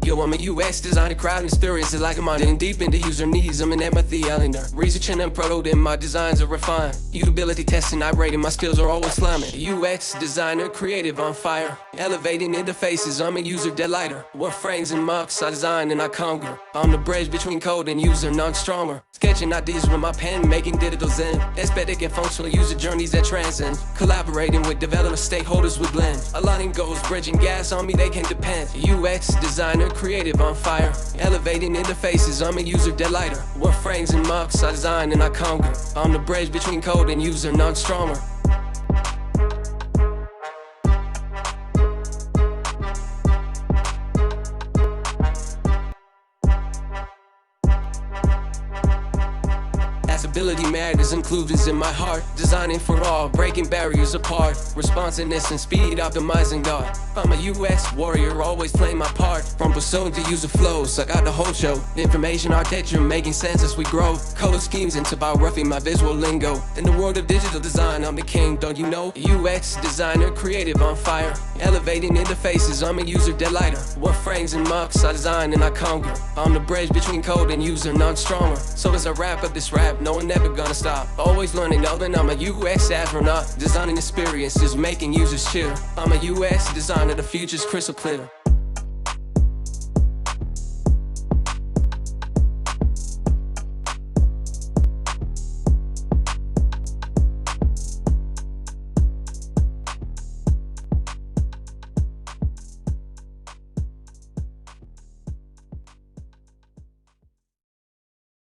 Yo, I'm a UX designer, crowd experiences like I'm in deep into user needs. I'm an empathy element. Researching and prototypin, my designs are refined. Usability testing, iterating, my skills are always climbing. UX designer, creative on fire. Elevating interfaces, I'm a user delighter. Wireframes and mocks, I design and I conquer. I'm the bridge between code and user, none stronger. Sketching ideas with my pen, making digital zen. Aesthetic and functional user journeys that transcend. Collaborating with developer stakeholders with blend. Aligning goals, bridging gas on me, they can depend. UX designer, creative on fire. Elevating interfaces, I'm a user delighter. Wireframes and mocks, I design and I conquer. I'm the bridge between code and user, none stronger. Usability matters, includes in my heart. Designing for all, breaking barriers apart. Responsiveness and speed, optimizing God. I'm a UX warrior, always playing my part. From pursuing to user flows, I got the whole show. Information architecture, making sense as we grow. Color schemes into about roughing my visual lingo. In the world of digital design, I'm the king, don't you know? UX designer, creative on fire. Elevating interfaces, I'm a user delighter. Wireframes and mocks, I design and I conquer. I'm the bridge between code and user, none stronger. So as I wrap up this rap, no one never gonna stop. Always learning, knowing I'm a UX astronaut. Designing experiences, making users cheer. I'm a UX designer, the future's crystal clear.